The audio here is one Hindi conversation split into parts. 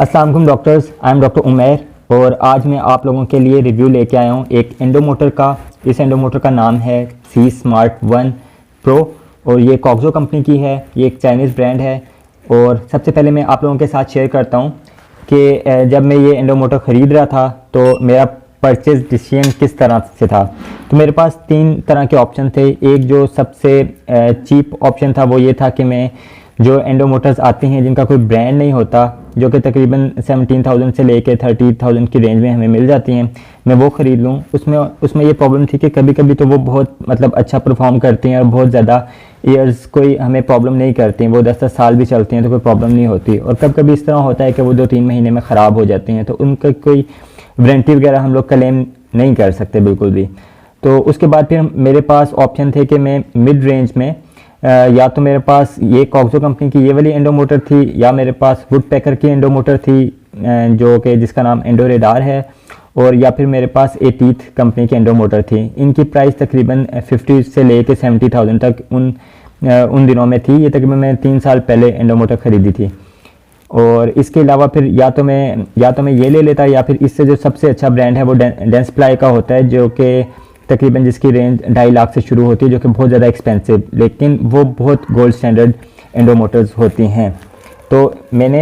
अस्सलाम वालेकुम doctors, I am doctor Umair और आज मैं आप लोगों के लिए रिव्यू लेके आया हूँ एक एंडो मोटर का। इस एंडो मोटर का नाम है सी स्मार्ट 1 प्रो और ये कॉक्सो कंपनी की है। ये एक चाइनीज़ ब्रांड है। और सबसे पहले मैं आप लोगों के साथ शेयर करता हूँ कि जब मैं ये एंडो मोटर ख़रीद रहा था तो मेरा परचेज़ डिसीजन किस तरह से था। तो मेरे पास 3 तरह के ऑप्शन थे। एक जो सबसे चीप ऑप्शन था वो ये था कि मैं जो एंडो मोटर्स आती हैं जिनका कोई ब्रांड नहीं होता, जो कि तकरीबन 17,000 से लेके 30,000 की रेंज में हमें मिल जाती हैं, मैं वो ख़रीद लूँ। उसमें ये प्रॉब्लम थी कि कभी कभी तो वो बहुत अच्छा परफॉर्म करती हैं और बहुत ज़्यादा ईयर्स कोई हमें प्रॉब्लम नहीं करती हैं, वो 10-10 साल भी चलती हैं तो कोई प्रॉब्लम नहीं होती। और कभी कभी इस तरह होता है कि वो 2-3 महीने में ख़राब हो जाती हैं, तो उनका कोई वारंटी वगैरह हम लोग क्लेम नहीं कर सकते बिल्कुल भी। तो उसके बाद फिर मेरे पास ऑप्शन थे कि मैं मिड रेंज में या तो मेरे पास ये कॉक्सो कंपनी की ये वाली एंडो मोटर थी, या मेरे पास वुड पैकर की एंडो मोटर थी जो कि जिसका नाम एंडो रेडार है, और या फिर मेरे पास एटीथ कंपनी की एंडो मोटर थी। इनकी प्राइस तकरीबन 50 से लेके 70,000 तक उन दिनों में थी। ये तकरीबन मैं 3 साल पहले एंडो मोटर ख़रीदी थी। और इसके अलावा फिर या तो मैं ये ले लेता, या फिर इससे जो सबसे अच्छा ब्रांड है वो डेंसप्लाई का होता है, जो कि तकरीबन जिसकी रेंज 2.5 लाख से शुरू होती है, जो कि बहुत ज़्यादा एक्सपेंसिव, लेकिन वो बहुत गोल्ड स्टैंडर्ड एंडो मोटर्स होती हैं। तो मैंने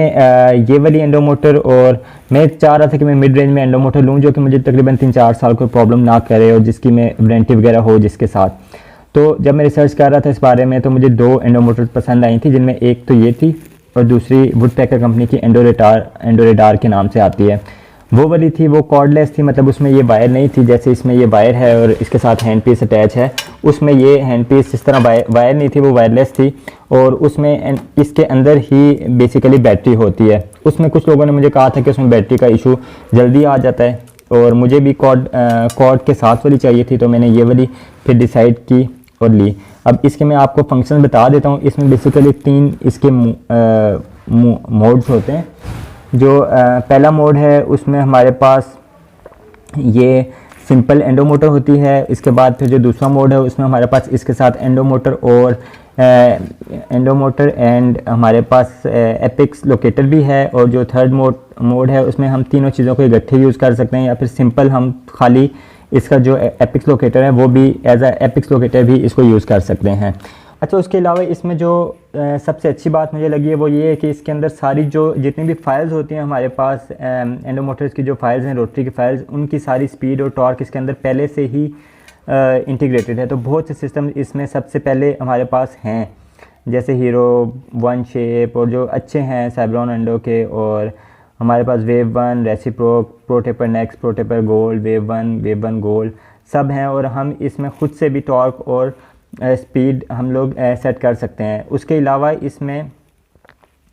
ये वाली एंडो मोटर, और मैं चाह रहा था कि मैं मिड रेंज में एंडो मोटर लूँ जो कि मुझे तकरीबन 3-4 साल कोई प्रॉब्लम ना करे और जिसकी मैं वारंटी वगैरह हो जिसके साथ। तो जब मैं रिसर्च कर रहा था इस बारे में तो मुझे 2 एंडो मोटर्स पसंद आई थी, जिनमें एक तो ये थी और दूसरी वुड पैकर कंपनी की एंडो रेडार के नाम से आती है। वो वाली थी, वो कॉर्डलेस थी, मतलब उसमें ये वायर नहीं थी जैसे इसमें ये वायर है और इसके साथ हैंड पीस अटैच है। उसमें ये हैंड पीस इस तरह वायर नहीं थी, वो वायरलेस थी, और उसमें इसके अंदर ही बेसिकली बैटरी होती है। उसमें कुछ लोगों ने मुझे कहा था कि उसमें बैटरी का इशू जल्दी आ जाता है, और मुझे भी कॉर्ड के साथ वाली चाहिए थी, तो मैंने ये वाली फिर डिसाइड की और ली। अब इसके मैं आपको फंक्शन बता देता हूँ। इसमें बेसिकली 3 इसके मोड्स होते हैं। जो पहला मोड है उसमें हमारे पास ये सिंपल एंडो मोटर होती है। इसके बाद फिर जो दूसरा मोड है उसमें हमारे पास इसके साथ एंडो मोटर एंड हमारे पास एपिक्स लोकेटर भी है। और जो थर्ड मोड है उसमें हम तीनों चीज़ों को इकट्ठे यूज़ कर सकते हैं, या फिर सिंपल हम खाली इसका जो एपिक्स लोकेटर है वो भी एज अ एपिक्स लोकेटर भी इसको यूज़ कर सकते हैं। अच्छा, उसके अलावा इसमें जो सबसे अच्छी बात मुझे लगी है वो ये है कि इसके अंदर सारी जो जितनी भी फाइल्स होती हैं हमारे पास, एंडो मोटर्स की जो फाइल्स हैं, रोटरी की फाइल्स, उनकी सारी स्पीड और टॉर्क इसके अंदर पहले से ही इंटीग्रेटेड है। तो बहुत से सिस्टम इसमें सबसे पहले हमारे पास हैं, जैसे हीरो, वन शेप, और जो अच्छे हैं साइब्रॉन एंडो के, और हमारे पास wave 1, Reciproc, ProTaper next, ProTaper gold, wave 1 gold सब हैं। और हम इसमें ख़ुद से भी टॉर्क और स्पीड हम लोग सेट कर सकते हैं। उसके अलावा इसमें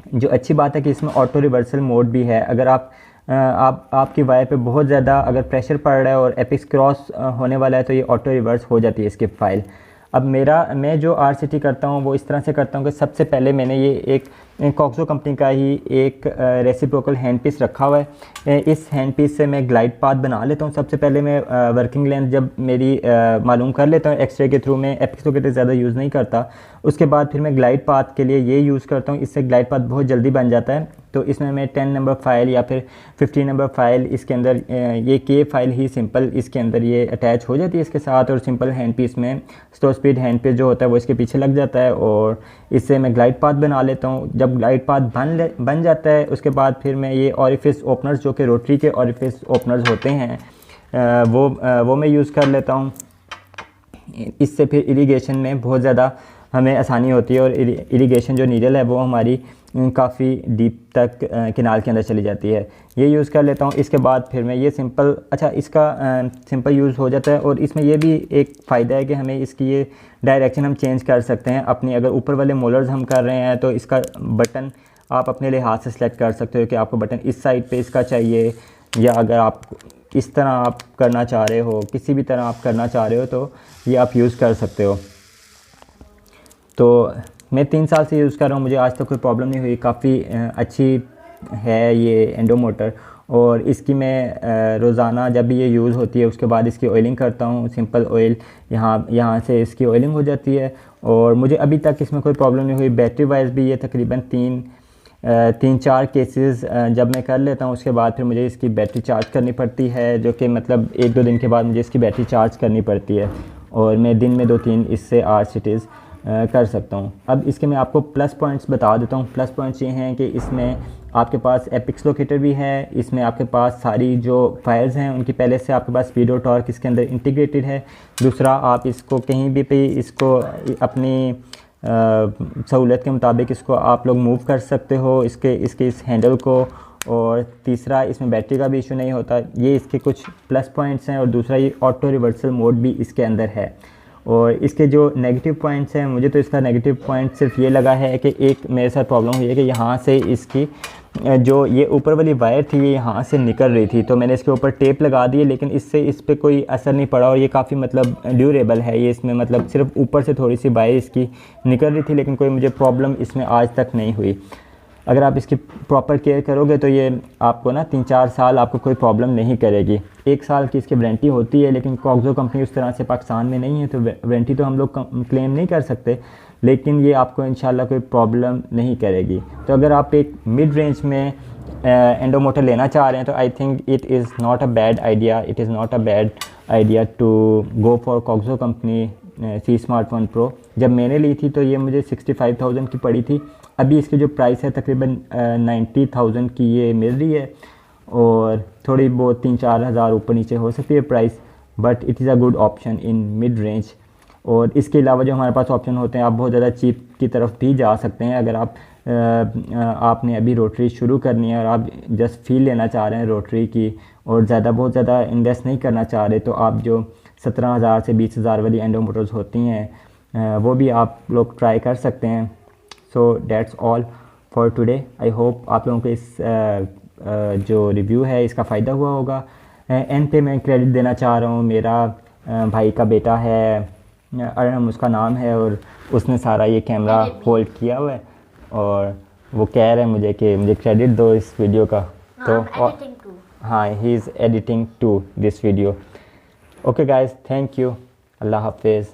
जो अच्छी बात है कि इसमें ऑटो रिवर्सल मोड भी है। अगर आपकी वायर पे बहुत ज़्यादा अगर प्रेशर पड़ रहा है और एपिक्स क्रॉस होने वाला है तो ये ऑटो रिवर्स हो जाती है इसकी फाइल। अब मैं जो RCT करता हूँ वो इस तरह से करता हूँ कि सबसे पहले मैंने ये एक कॉक्सो कंपनी का ही एक रेसिप्रोकल हैंड पीस रखा हुआ है। इस हैंड पीस से मैं ग्लाइड पाथ बना लेता हूँ। सबसे पहले मैं वर्किंग लेंथ जब मेरी मालूम कर लेता हूँ एक्सरे के थ्रू, मैं एपिक्स लोकेटर ज़्यादा यूज़ नहीं करता। उसके बाद फिर मैं ग्लाइड पाथ के लिए ये यूज़ करता हूँ, इससे ग्लाइड पाथ बहुत जल्दी बन जाता है। तो इसमें मैं 10 नंबर फाइल या फिर 15 नंबर फाइल इसके अंदर, ये के फाइल ही सिंपल इसके अंदर ये अटैच हो जाती है इसके साथ, और सिंपल हैंड पीस में स्लो स्पीड हैंड पीस जो होता है वो इसके पीछे लग जाता है, और इससे मैं ग्लाइड पाथ बना लेता हूँ। जब ग्लाइड पाथ बन जाता है उसके बाद फिर मैं ये ऑरिफिस ओपनर्स, जो कि रोटरी के ऑरिफिस ओपनर्स होते हैं, वो मैं यूज़ कर लेता हूँ। इससे फिर इरिगेशन में बहुत ज़्यादा हमें आसानी होती है, और इरिगेशन जो नीडल है वो हमारी काफ़ी डीप तक किनाल के अंदर चली जाती है। ये यूज़ कर लेता हूँ। इसके बाद फिर मैं ये इसका सिंपल यूज़ हो जाता है। और इसमें ये भी एक फ़ायदा है कि हमें इसकी ये डायरेक्शन हम चेंज कर सकते हैं अपनी। अगर ऊपर वाले मोलर्स हम कर रहे हैं तो इसका बटन आप अपने लिहाज से सेलेक्ट कर सकते हो कि आपको बटन इस साइड पे इसका चाहिए, या अगर आप इस तरह आप करना चाह रहे हो, किसी भी तरह आप करना चाह रहे हो तो ये आप यूज़ कर सकते हो। तो मैं 3 साल से यूज़ कर रहा हूँ, मुझे आज तक कोई प्रॉब्लम नहीं हुई। काफ़ी अच्छी है ये एंडो मोटर, और इसकी मैं रोज़ाना जब भी ये यूज़ होती है उसके बाद इसकी ऑयलिंग करता हूँ। सिंपल ऑयल यहाँ से इसकी ऑयलिंग हो जाती है, और मुझे अभी तक इसमें कोई प्रॉब्लम नहीं हुई। बैटरी वाइज भी ये तकरीबन 3-4 केसेस जब मैं कर लेता हूँ उसके बाद फिर मुझे इसकी बैटरी चार्ज करनी पड़ती है, जो कि मतलब 1-2 दिन के बाद मुझे इसकी बैटरी चार्ज करनी पड़ती है और मैं दिन में 2-3 इससे आज इट इज़ कर सकता हूँ। अब इसके मैं आपको प्लस पॉइंट्स बता देता हूँ। प्लस पॉइंट्स ये हैं कि इसमें आपके पास एपिक्स लोकेटर भी है, इसमें आपके पास सारी जो फाइल्स हैं उनकी पहले से आपके पास स्पीड और टॉर्क इसके अंदर इंटीग्रेटेड है। दूसरा, आप इसको कहीं भी इसको अपनी सहूलत के मुताबिक इसको आप लोग मूव कर सकते हो, इसके इस हैंडल को। और तीसरा, इसमें बैटरी का भी इशू नहीं होता। ये इसके कुछ प्लस पॉइंट्स हैं। और दूसरा, ये ऑटो रिवर्सल मोड भी इसके अंदर है। और इसके जो नेगेटिव पॉइंट्स हैं, मुझे तो इसका नेगेटिव पॉइंट सिर्फ ये लगा है कि एक मेरे साथ प्रॉब्लम हुई है कि यहाँ से इसकी जो ये ऊपर वाली वायर थी ये यहाँ से निकल रही थी, तो मैंने इसके ऊपर टेप लगा दी, लेकिन इससे इस पर कोई असर नहीं पड़ा। और ये काफ़ी मतलब ड्यूरेबल है। ये इसमें मतलब सिर्फ ऊपर से थोड़ी सी वायर इसकी निकल रही थी, लेकिन कोई मुझे प्रॉब्लम इसमें आज तक नहीं हुई। अगर आप इसकी प्रॉपर केयर करोगे तो ये आपको ना 3-4 साल आपको कोई प्रॉब्लम नहीं करेगी। 1 साल की इसकी वारंटी होती है, लेकिन कॉक्सो कंपनी उस तरह से पाकिस्तान में नहीं है, तो वारंटी तो हम लोग क्लेम नहीं कर सकते, लेकिन ये आपको इंशाल्लाह कोई प्रॉब्लम नहीं करेगी। तो अगर आप एक मिड रेंज में एंडो मोटर लेना चाह रहे हैं तो I think it is not a bad idea to go for Coxo company C smart 1 pro. जब मैंने ली थी तो ये मुझे 65,000 की पड़ी थी। अभी इसकी जो प्राइस है तकरीबन 90,000 की ये मिल रही है, और थोड़ी बहुत 3-4 हज़ार ऊपर नीचे हो सकती है price, but it is a good option in mid range. और इसके अलावा जो हमारे पास ऑप्शन होते हैं, आप बहुत ज़्यादा चीप की तरफ भी जा सकते हैं। अगर आपने अभी रोटरी शुरू करनी है और आप जस्ट फील लेना चाह रहे हैं रोटरी की, और बहुत ज़्यादा इन्वेस्ट नहीं करना चाह रहे, तो आप जो 17,000 से 20,000 वाली एंडो मोटर्स होती हैं वो भी आप लोग ट्राई कर सकते हैं। So that's all for today. I hope आप लोगों को इस जो रिव्यू है इसका फ़ायदा हुआ होगा। एंड पे मैं क्रेडिट देना चाह रहा हूँ, मेरा भाई का बेटा है अरहम उसका नाम है, और उसने सारा ये कैमरा होल्ड किया हुआ है, और वो कह रहे हैं मुझे कि मुझे क्रेडिट दो इस वीडियो का। तो हाँ, he is editing to this video. Okay guys, thank you, अल्लाह हाफिज़।